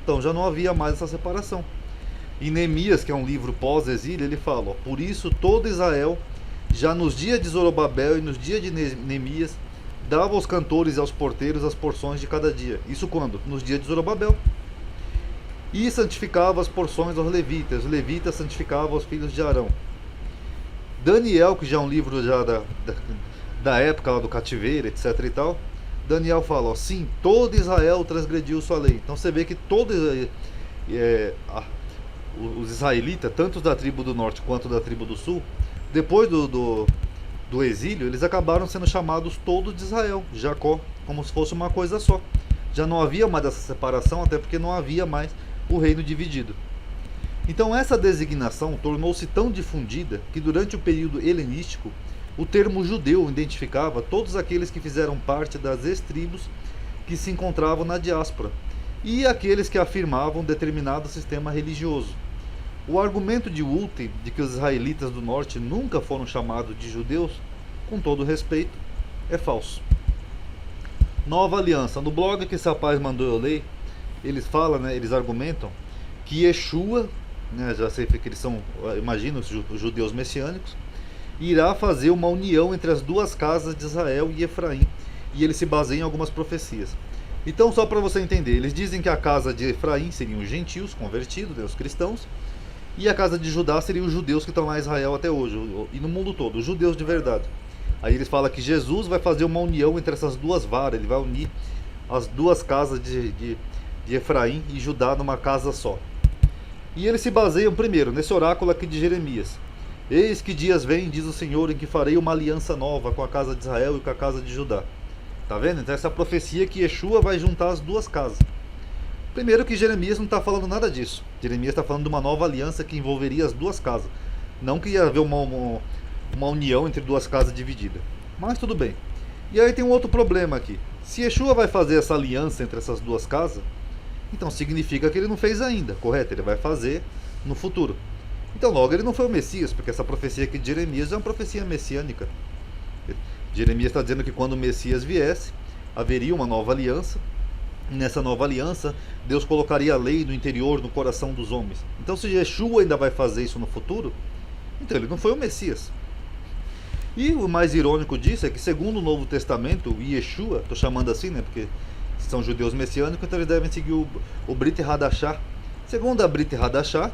Então já não havia mais essa separação. Em Neemias, que é um livro pós-exílio, ele fala: ó, por isso todo Israel, já nos dias de Zorobabel e nos dias de Neemias, dava aos cantores e aos porteiros as porções de cada dia. Isso quando? Nos dias de Zorobabel. E santificava as porções aos levitas. Os levitas santificavam os filhos de Arão. Daniel, que já é um livro já da época lá do cativeiro, etc e tal, Daniel fala: ó, sim, todo Israel transgrediu sua lei. Então você vê que todos os israelitas, tanto da tribo do norte quanto da tribo do sul, depois do exílio, eles acabaram sendo chamados todos de Israel, Jacó, como se fosse uma coisa só. Já não havia mais essa separação, até porque não havia mais o reino dividido. Então essa designação tornou-se tão difundida que durante o período helenístico o termo judeu identificava todos aqueles que fizeram parte das ex-tribos que se encontravam na diáspora e aqueles que afirmavam determinado sistema religioso. O argumento de Wulten de que os israelitas do norte nunca foram chamados de judeus, com todo respeito, é falso. Nova Aliança. No blog que esse rapaz mandou eu ler, eles falam, né, eles argumentam que Yeshua, né, já sei que eles são, imagino, os judeus messiânicos, irá fazer uma união entre as duas casas de Israel e Efraim, e ele se baseia em algumas profecias. Então, só para você entender, eles dizem que a casa de Efraim seriam os gentios convertidos, né, os cristãos, e a casa de Judá seriam os judeus que estão lá em Israel até hoje, e no mundo todo, os judeus de verdade. Aí eles falam que Jesus vai fazer uma união entre essas duas varas, ele vai unir as duas casas de Efraim e Judá numa casa só. E eles se baseiam primeiro nesse oráculo aqui de Jeremias. Eis que dias vêm, diz o Senhor, em que farei uma aliança nova com a casa de Israel e com a casa de Judá. Tá vendo? Então essa profecia que Yeshua vai juntar as duas casas. Primeiro que Jeremias não está falando nada disso. Jeremias está falando de uma nova aliança que envolveria as duas casas. Não que ia haver uma união entre duas casas divididas. Mas tudo bem. E aí tem um outro problema aqui. Se Yeshua vai fazer essa aliança entre essas duas casas, então significa que ele não fez ainda, correto? Ele vai fazer no futuro. Então logo ele não foi o Messias, porque essa profecia aqui de Jeremias é uma profecia messiânica. Jeremias está dizendo que quando o Messias viesse, haveria uma nova aliança. E nessa nova aliança, Deus colocaria a lei no interior, no coração dos homens. Então se Yeshua ainda vai fazer isso no futuro, então ele não foi o Messias. E o mais irônico disso é que, segundo o Novo Testamento, o Yeshua, estou chamando assim, né, porque são judeus messiânicos, então eles devem seguir o Brit Hadashah. Segundo a Brit Hadashah,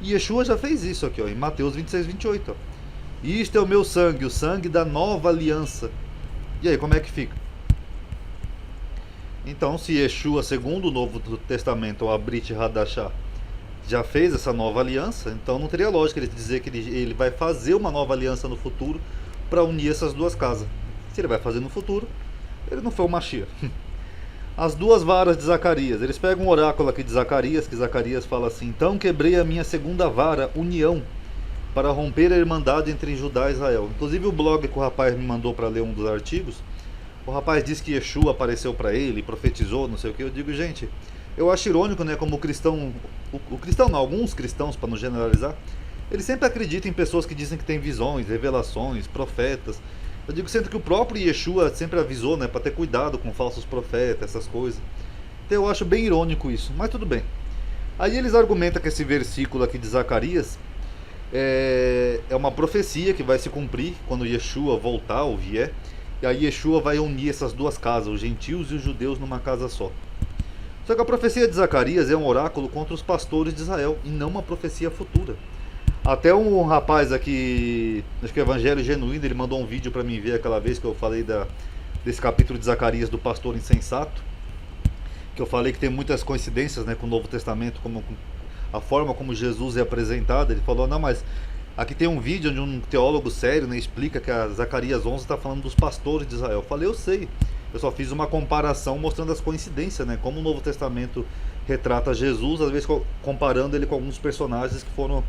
Yeshua já fez isso aqui, ó, em Mateus 26, 28. Ó. Isto é o meu sangue, o sangue da nova aliança. E aí, como é que fica? Então, se Yeshua, segundo o Novo Testamento, ou a Brit Hadashah, já fez essa nova aliança, então não teria lógica ele dizer que ele vai fazer uma nova aliança no futuro para unir essas duas casas. Se ele vai fazer no futuro, ele não foi o Mashiach. As duas varas de Zacarias. Eles pegam um oráculo aqui de Zacarias, que Zacarias fala assim: então quebrei a minha segunda vara, união, para romper a irmandade entre Judá e Israel. Inclusive o blog que o rapaz me mandou para ler um dos artigos, o rapaz disse que Yeshua apareceu para ele, profetizou, não sei o que. Eu digo, gente, eu acho irônico, né, como o cristão não, alguns cristãos, para não generalizar, eles sempre acreditam em pessoas que dizem que têm visões, revelações, profetas. Eu digo sempre que o próprio Yeshua sempre avisou, né, para ter cuidado com falsos profetas, essas coisas. Então eu acho bem irônico isso, mas tudo bem. Aí eles argumentam que esse versículo aqui de Zacarias é uma profecia que vai se cumprir quando Yeshua voltar ou vier. E aí Yeshua vai unir essas duas casas, os gentios e os judeus, numa casa só. Só que a profecia de Zacarias é um oráculo contra os pastores de Israel e não uma profecia futura. Até um rapaz aqui, acho que é Evangelho Genuíno, ele mandou um vídeo para mim ver aquela vez que eu falei desse capítulo de Zacarias do pastor insensato, que eu falei que tem muitas coincidências, né, com o Novo Testamento, como a forma como Jesus é apresentado. Ele falou, não, mas aqui tem um vídeo onde um teólogo sério, né, explica que a Zacarias 11 está falando dos pastores de Israel. Eu falei, eu sei, eu só fiz uma comparação mostrando as coincidências, né, como o Novo Testamento retrata Jesus, às vezes comparando ele com alguns personagens que foram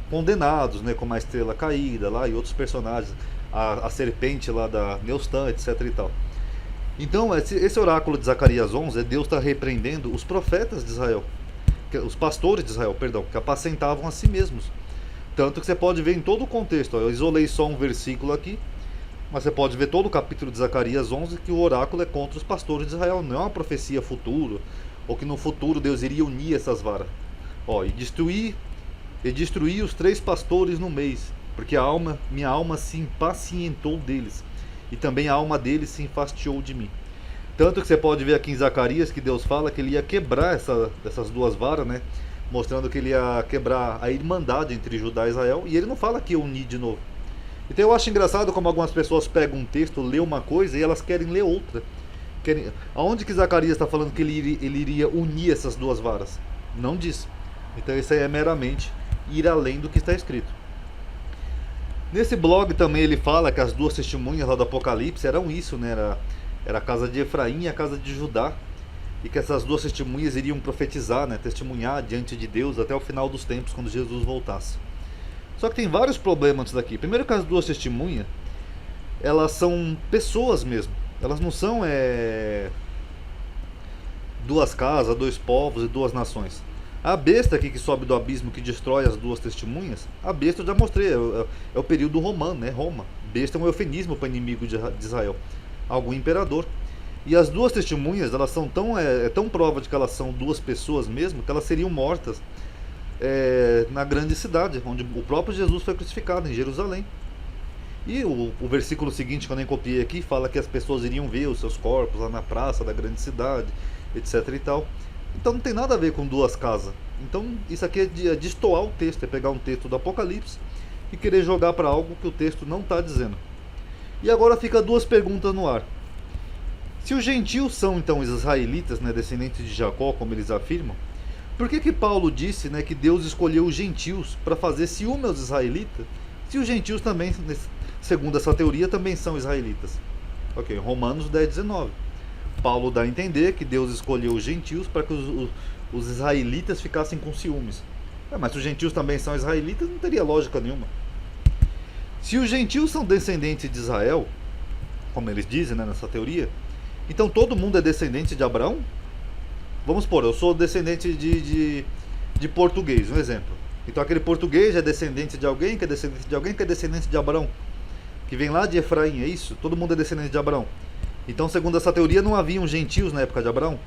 condenados, né, como a estrela caída lá e outros personagens, a serpente lá da Neustã, etc e tal. Então esse oráculo de Zacarias 11 é Deus está repreendendo os profetas de Israel, os pastores de Israel, perdão, que apacentavam a si mesmos. Tanto que você pode ver em todo o contexto, ó, eu isolei só um versículo aqui, mas você pode ver todo o capítulo de Zacarias 11 que o oráculo é contra os pastores de Israel, não é uma profecia futura, ou que no futuro Deus iria unir essas varas. Ó, e destruir os 3 pastores no mês, porque minha alma se impacientou deles, e também a alma deles se enfastiou de mim. Tanto que você pode ver aqui em Zacarias que Deus fala que ele ia quebrar essas 2 varas, né? Mostrando que ele ia quebrar a irmandade entre Judá e Israel, e ele não fala que ia unir de novo. Então eu acho engraçado como algumas pessoas pegam um texto, lê uma coisa e elas querem ler outra. Aonde que Zacarias está falando que ele iria unir essas 2 varas? Não diz. Então isso aí é meramente ir além do que está escrito. Nesse blog também ele fala que as 2 testemunhas lá do Apocalipse eram isso, né? Era a casa de Efraim e a casa de Judá. E que essas 2 testemunhas iriam profetizar, né? Testemunhar diante de Deus até o final dos tempos, quando Jesus voltasse. Só que tem vários problemas nisso daqui. Primeiro que as 2 testemunhas, elas são pessoas mesmo. Elas não são 2 casas, 2 povos e 2 nações. A besta aqui que sobe do abismo, que destrói as 2 testemunhas, a besta eu já mostrei, é o período romano, né? Roma. Besta é um eufemismo para inimigo de Israel, algum imperador. E as 2 testemunhas, elas são tão prova de que elas são 2 pessoas mesmo, que elas seriam mortas na grande cidade, onde o próprio Jesus foi crucificado, em Jerusalém. E o versículo seguinte, que eu nem copiei aqui, fala que as pessoas iriam ver os seus corpos lá na praça da grande cidade, etc e tal. Então não tem nada a ver com 2 casas. Então isso aqui é destoar o texto, é pegar um texto do Apocalipse e querer jogar para algo que o texto não está dizendo. E agora fica 2 perguntas no ar. Se os gentios são então os israelitas, né, descendentes de Jacó, como eles afirmam, por que Paulo disse, né, que Deus escolheu os gentios para fazer ciúme aos israelitas, se os gentios também, segundo essa teoria, também são israelitas? Ok, Romanos 10:19. Paulo dá a entender que Deus escolheu os gentios para que os israelitas ficassem com ciúmes. Mas se os gentios também são israelitas, não teria lógica nenhuma. Se os gentios são descendentes de Israel, como eles dizem, né, nessa teoria, então todo mundo é descendente de Abraão? Vamos supor, eu sou descendente de português, um exemplo. Então aquele português é descendente de alguém, que é descendente de alguém, que é descendente de Abraão, que vem lá de Efraim, é isso? Todo mundo é descendente de Abraão. Então, segundo essa teoria, não haviam gentios na época de Abraão.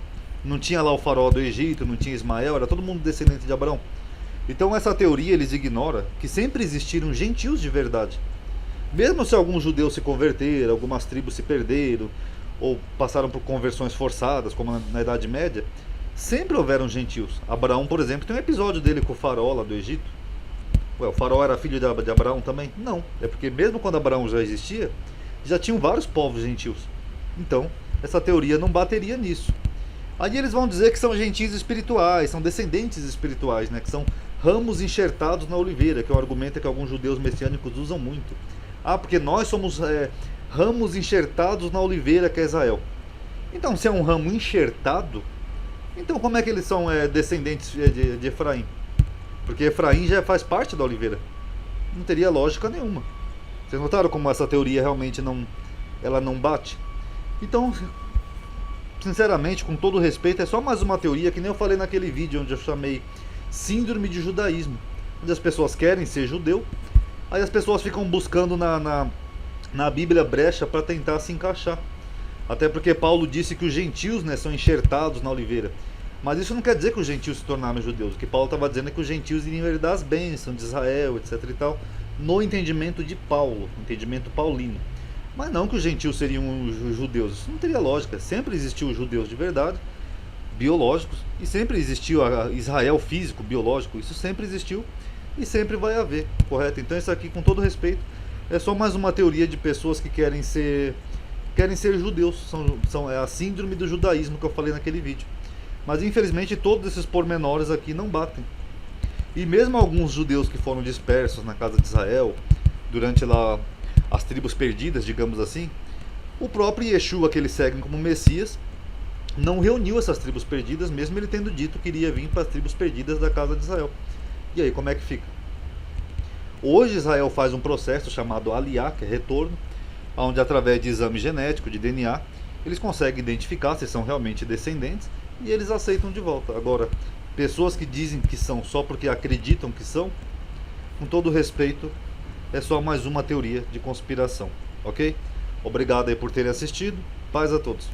Não tinha lá o faraó do Egito, não tinha Ismael, era todo mundo descendente de Abraão. Então essa teoria eles ignoram que sempre existiram gentios de verdade. Mesmo se alguns judeus se converteram, algumas tribos se perderam, ou passaram por conversões forçadas, como na Idade Média, sempre houveram gentios. Abraão, por exemplo, tem um episódio dele com o faraó lá do Egito. Ué, o faraó era filho de Abraão também? Não, é porque mesmo quando Abraão já existia, já tinham vários povos gentios. Então, essa teoria não bateria nisso. Aí eles vão dizer que são gentios espirituais, são descendentes espirituais, né? Que são ramos enxertados na oliveira, que é um argumento que alguns judeus messiânicos usam muito. Ah, porque nós somos ramos enxertados na oliveira, que é Israel. Então, se é um ramo enxertado, então como é que eles são descendentes de Efraim? Porque Efraim já faz parte da oliveira. Não teria lógica nenhuma. Vocês notaram como essa teoria realmente ela não bate? Então, sinceramente, com todo respeito, é só mais uma teoria, que nem eu falei naquele vídeo onde eu chamei síndrome de judaísmo, onde as pessoas querem ser judeu, aí as pessoas ficam buscando na Bíblia brecha para tentar se encaixar. Até porque Paulo disse que os gentios, né, são enxertados na oliveira. Mas isso não quer dizer que os gentios se tornaram judeus. O que Paulo estava dizendo é que os gentios iriam herdar as bênçãos de Israel, etc e tal, no entendimento de Paulo, entendimento paulino. Mas não que os gentios seriam os judeus. Isso não teria lógica. Sempre existiu os judeus de verdade, biológicos, e sempre existiu Israel físico, biológico. Isso sempre existiu e sempre vai haver, correto? Então isso aqui, com todo respeito, é só mais uma teoria de pessoas que querem ser judeus. É a síndrome do judaísmo que eu falei naquele vídeo. Mas infelizmente todos esses pormenores aqui não batem. E mesmo alguns judeus que foram dispersos na casa de Israel, durante lá as tribos perdidas, digamos assim, o próprio Yeshua, que eles seguem como Messias, não reuniu essas tribos perdidas, mesmo ele tendo dito que iria vir para as tribos perdidas da casa de Israel. E aí, como é que fica? Hoje Israel faz um processo chamado Aliyah, que é retorno, onde através de exame genético, de DNA, eles conseguem identificar se são realmente descendentes e eles aceitam de volta. Agora, pessoas que dizem que são só porque acreditam que são, com todo respeito, é só mais uma teoria de conspiração, ok? Obrigado aí por terem assistido, paz a todos.